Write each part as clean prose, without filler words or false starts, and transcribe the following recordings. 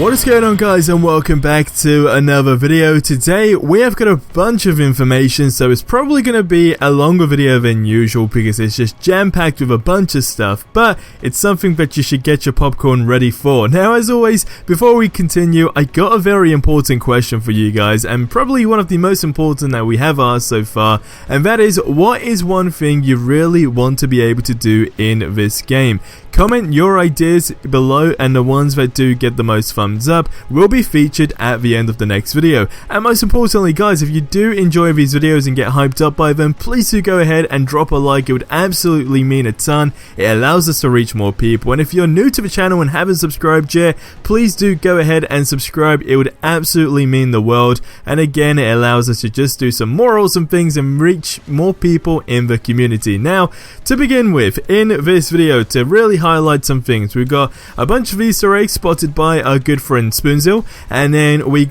What is going on, guys, and welcome back to another video. Today we have got a bunch of information, so it's probably going to be a longer video than usual because it's just jam-packed with a bunch of stuff, but it's something that you should get your popcorn ready for. Now, as always, before we continue, I got a very important question for you guys, and probably one of the most important that we have asked so far, and that is, what is one thing you really want to be able to do in this game? Comment your ideas below, and the ones that do get the most thumbs up will be featured at the end of the next video. And most importantly, guys, if you do enjoy these videos and get hyped up by them, please do go ahead and drop a like. It would absolutely mean a ton. It allows us to reach more people. And if you're new to the channel and haven't subscribed yet, please do go ahead and subscribe. It would absolutely mean the world. And again, it allows us to just do some more awesome things and reach more people in the community. Now, to begin with, in this video, to really highlight some things, we've got a bunch of Easter eggs spotted by our good friend Spoonzil, and then we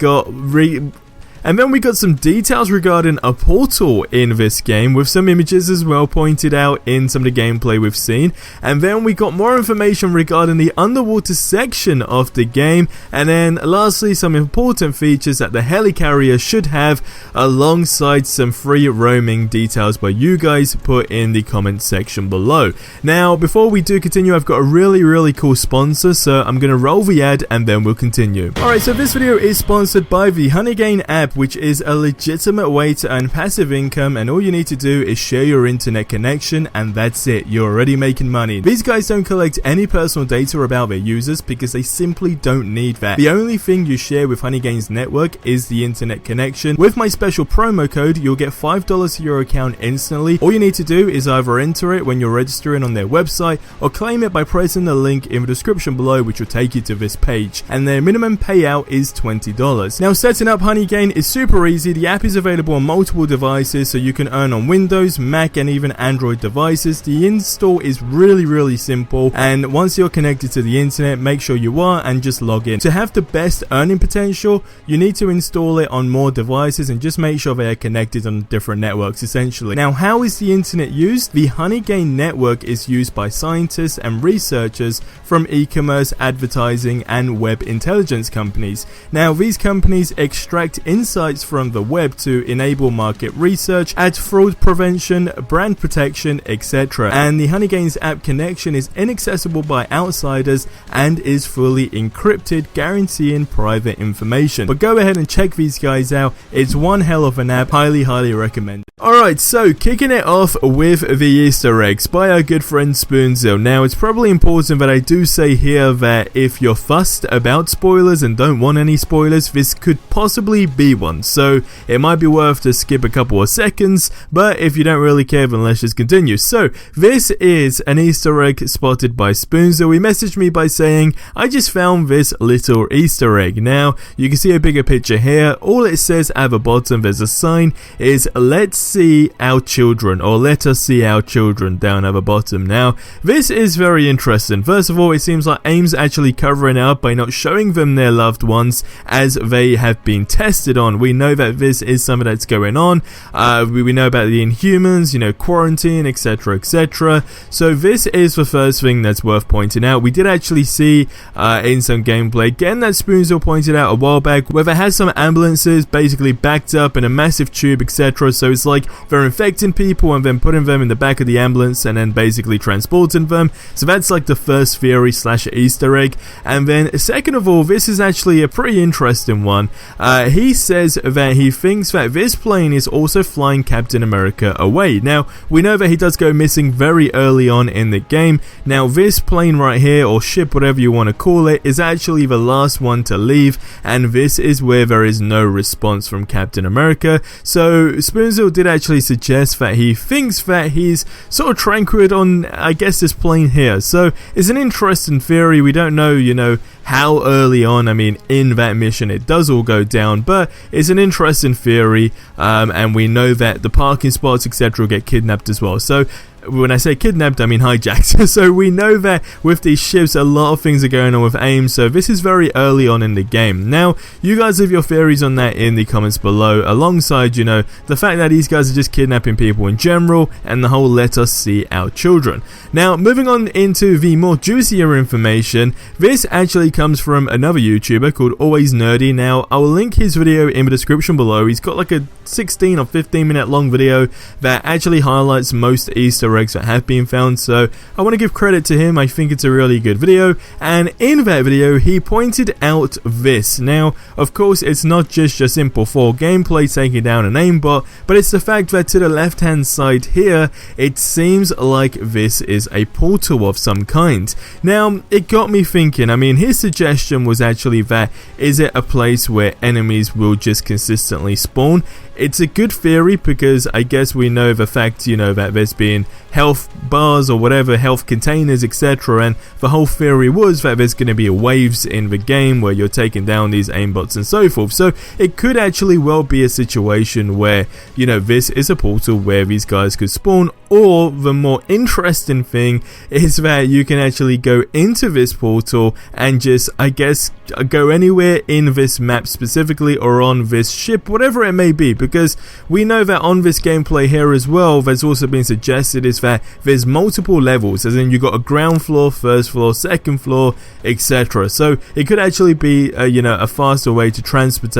got some details regarding a portal in this game, with some images as well pointed out in some of the gameplay we've seen. And then we got more information regarding the underwater section of the game, and then lastly some important features that the Helicarrier should have, alongside some free roaming details by you guys put in the comment section below. Now, before we do continue, I've got a really cool sponsor, so I'm gonna roll the ad and then we'll continue. Alright, so this video is sponsored by the Honeygain app, which is a legitimate way to earn passive income, and all you need to do is share your internet connection, and that's it. You're already making money. These guys don't collect any personal data about their users because they simply don't need that. The only thing you share with Honeygain's network is the internet connection. With my special promo code, you'll get $5 to your account instantly. All you need to do is either enter it when you're registering on their website, or claim it by pressing the link in the description below, which will take you to this page, and their minimum payout is $20. Now, setting up Honeygain is super easy. The app is available on multiple devices, so you can earn on Windows, Mac, and even Android devices. The install is really simple, and once you're connected to the internet, make sure you are and just log in. To have the best earning potential, you need to install it on more devices and just make sure they are connected on different networks, essentially. Now, how is the internet used? The Honeygain network is used by scientists and researchers from e-commerce, advertising, and web intelligence companies. Now, these companies extract insights from the web to enable market research, ad fraud prevention, brand protection, etc. And the Honeygain's app connection is inaccessible by outsiders and is fully encrypted, guaranteeing private information. But go ahead and check these guys out. It's one hell of an app. Highly recommend. Alright, so kicking it off with the Easter eggs by our good friend Spoonzil. Now, it's probably important that I do say here that if you're fussed about spoilers and don't want any spoilers, this could possibly be one. So it might be worth to skip a couple of seconds, but if you don't really care, then let's just continue. So this is an Easter egg spotted by Spoonzil. He messaged me by saying, I just found this little Easter egg. Now, you can see a bigger picture here. All it says at the bottom, there's a sign, is let's see our children, or let us see our children, down at the bottom. Now, this is very interesting. First of all, it seems like AIM's actually covering up by not showing them their loved ones as they have been tested on. We know that this is something that's going on. We know about the Inhumans, quarantine, etc. So this is the first thing that's worth pointing out. We did actually see in some gameplay, again, that Spoonzil pointed out a while back, where they had some ambulances basically backed up in a massive tube, etc. So it's like they're infecting people and then putting them in the back of the ambulance and then basically transporting them. So that's like the first theory / Easter egg. And then second of all, this is actually a pretty interesting one. He says that he thinks that this plane is also flying Captain America away. Now, we know that he does go missing very early on in the game. Now, this plane right here, or ship, whatever you want to call it, is actually the last one to leave, and this is where there is no response from Captain America. So Spoonzil did actually suggest that he thinks that he's sort of tranquil on, I guess, this plane here. So it's an interesting theory. We don't know, how early on, in that mission it does all go down, but it's an interesting theory, and we know that the parking spots, etc. get kidnapped as well. So when I say kidnapped, I mean hijacked. So we know that with these ships, a lot of things are going on with AIM, so this is very early on in the game. Now, you guys have your theories on that in the comments below, alongside, you know, the fact that these guys are just kidnapping people in general, and the whole let us see our children. Now, moving on into the more juicier information, this actually comes from another YouTuber called Always Nerdy. Now, I will link his video in the description below. He's got like a 16 or 15 minute long video that actually highlights most Easter eggs that have been found, so I want to give credit to him. I think it's a really good video, and in that video he pointed out this. Now, of course, it's not just your simple 4 gameplay taking down an aimbot, but it's the fact that to the left hand side here, it seems like this is a portal of some kind. Now, it got me thinking. I mean, his suggestion was actually that, is it a place where enemies will just consistently spawn? It's a good theory, because I guess we know the fact, you know, that there's been health bars or whatever, health containers, etc., and the whole theory was that there's going to be waves in the game where you're taking down these aimbots and so forth. So it could actually well be a situation where, you know, this is a portal where these guys could spawn, or the more interesting thing is that you can actually go into this portal and just, I guess, go anywhere in this map specifically, or on this ship, whatever it may be, because we know that on this gameplay here as well, there's also been suggested is that there's multiple levels, as in you got a ground floor, first floor, second floor, etc. So it could actually be you know, a faster way to transport,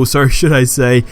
sorry, should I say,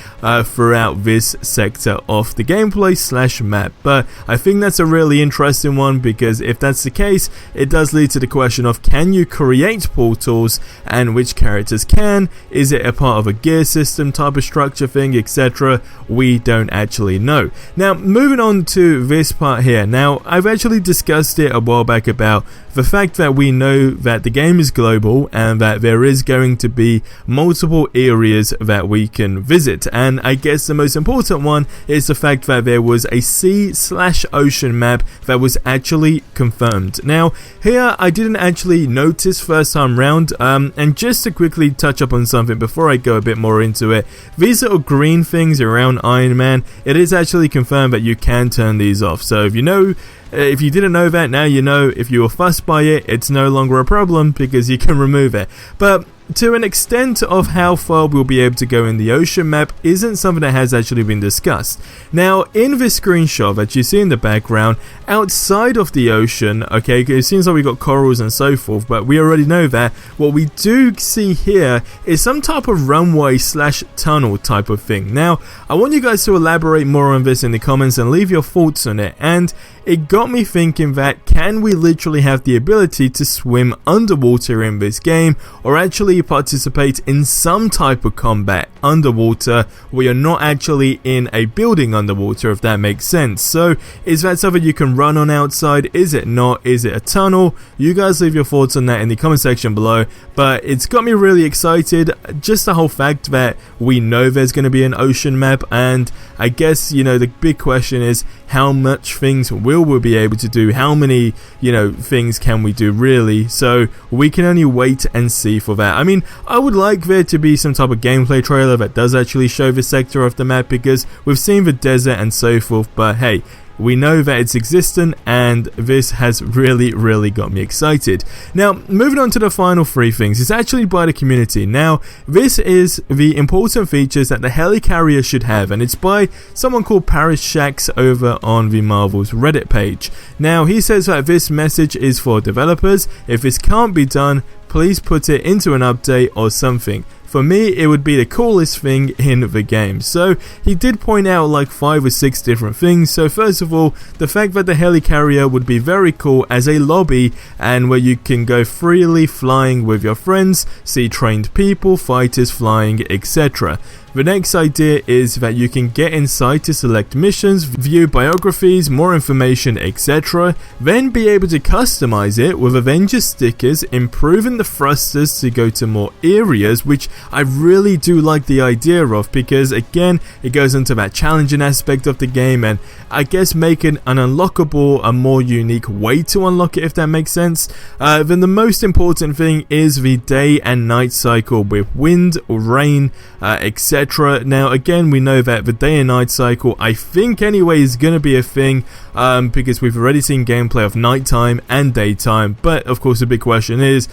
throughout this sector of the gameplay slash map. But I think that's a really interesting one, because if that's the case, it does lead to the question of, can you create portals, and which characters can? Is it a part of a gear system type of structure thing, etc.? We don't actually know. Now, moving on to this part here. Now, I've actually discussed it a while back about the fact that we know that the game is global, and that there is going to be multiple areas that we can visit, and I guess the most important one is the fact that there was a sea/ocean map that was actually confirmed. Now, here I didn't actually notice first time round, and just to quickly touch up on something before I go a bit more into it, these little green things around Iron Man, it is actually confirmed that you can turn these off. So if you know, if you didn't know that, now you know. If you were fussed by it, it's no longer a problem, because you can remove it. But to an extent of how far we'll be able to go in the ocean map isn't something that has actually been discussed. Now, in this screenshot that you see in the background, outside of the ocean, okay, it seems like we got corals and so forth, but we already know that. What we do see here is some type of runway / tunnel type of thing. Now, I want you guys to elaborate more on this in the comments and leave your thoughts on it. And it got me thinking that, can we literally have the ability to swim underwater in this game, or actually participate in some type of combat underwater where you're not actually in a building underwater, if that makes sense? So is that something you can run on outside? Is it not? Is it a tunnel? You guys leave your thoughts on that in the comment section below. But it's got me really excited, just the whole fact that we know there's going to be an ocean map, and I guess, you know, the big question is, how much things will we be able to do? How many, you know, things can we do really? So we can only wait and see for that. I mean, I would like there to be some type of gameplay trailer that does actually show the sector of the map, because we've seen the desert and so forth, but hey, we know that it's existent, and this has really got me excited. Now, moving on to the final 3 things. It's actually by the community. Now, this is the important features that the Helicarrier should have, and it's by someone called Paris Shax over on the Marvel's Reddit page. Now, he says that this message is for developers. If this can't be done, please put it into an update or something. For me, it would be the coolest thing in the game. So he did point out like 5 or 6 different things. So first of all, the fact that the Helicarrier would be very cool as a lobby, and where you can go freely flying with your friends, see trained people, fighters flying, etc. The next idea is that you can get inside to select missions, view biographies, more information, etc. Then be able to customize it with Avengers stickers, improving the thrusters to go to more areas, which I really do like the idea of, because again, it goes into that challenging aspect of the game, and I guess making an unlockable a more unique way to unlock it, if that makes sense. Then the most important thing is the day and night cycle with wind, rain, etc. etc. Now again, we know that the day and night cycle, I think anyway, is going to be a thing, because we've already seen gameplay of nighttime and daytime, but of course the big question is,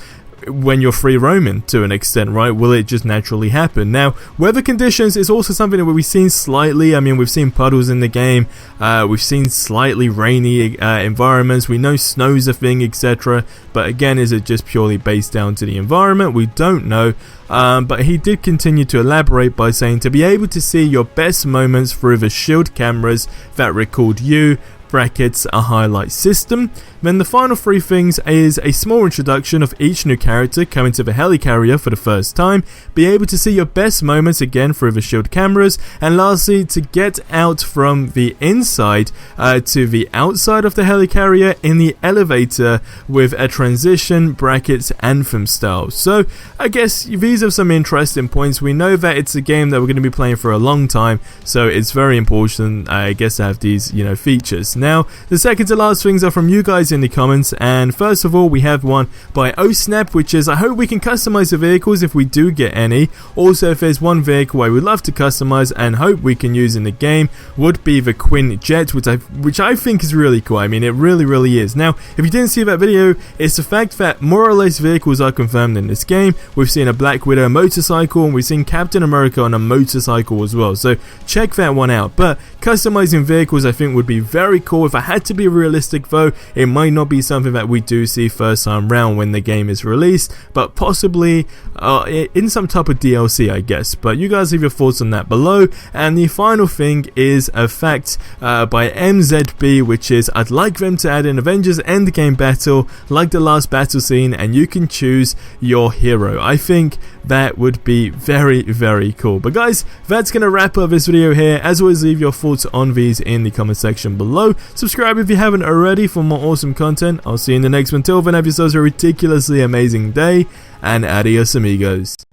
when you're free roaming to an extent, right, will it just naturally happen? Now, weather conditions is also something that we've seen slightly. I mean, we've seen puddles in the game, we've seen slightly rainy environments, we know snow's a thing, etc. But again, is it just purely based down to the environment? We don't know. But he did continue to elaborate by saying to be able to see your best moments through the shield cameras that record you, brackets a highlight system. Then the final three things is a small introduction of each new character coming to the Helicarrier for the first time, be able to see your best moments again through the shield cameras, and lastly to get out from the inside to the outside of the Helicarrier in the elevator with a transition, brackets anthem style. So I guess these are some interesting points. We know that it's a game that we're going to be playing for a long time, so it's very important, I guess, to have these, you know, features. Now, the second to last things are from you guys in the comments, and first of all we have one by OSnap, which is, I hope we can customize the vehicles if we do get any. Also, if there's one vehicle I would love to customize and hope we can use in the game, would be the Quinn Jet, which I think is really cool. I mean, it really is. Now, if you didn't see that video, it's the fact that more or less vehicles are confirmed in this game. We've seen a Black Widow motorcycle, and we've seen Captain America on a motorcycle as well, so check that one out. But customizing vehicles I think would be very cool. If I had to be realistic though, it might not be something that we do see first time round when the game is released, but possibly in some type of DLC, I guess. But you guys leave your thoughts on that below. And the final thing is a fact by MZB, which is, I'd like them to add an Avengers Endgame battle like the last battle scene, and you can choose your hero. I think that would be very cool. But guys, that's gonna wrap up this video here. As always, leave your thoughts on these in the comment section below. Subscribe if you haven't already for more awesome content. I'll see you in the next one. Till then, have yourselves a ridiculously amazing day, and adios amigos.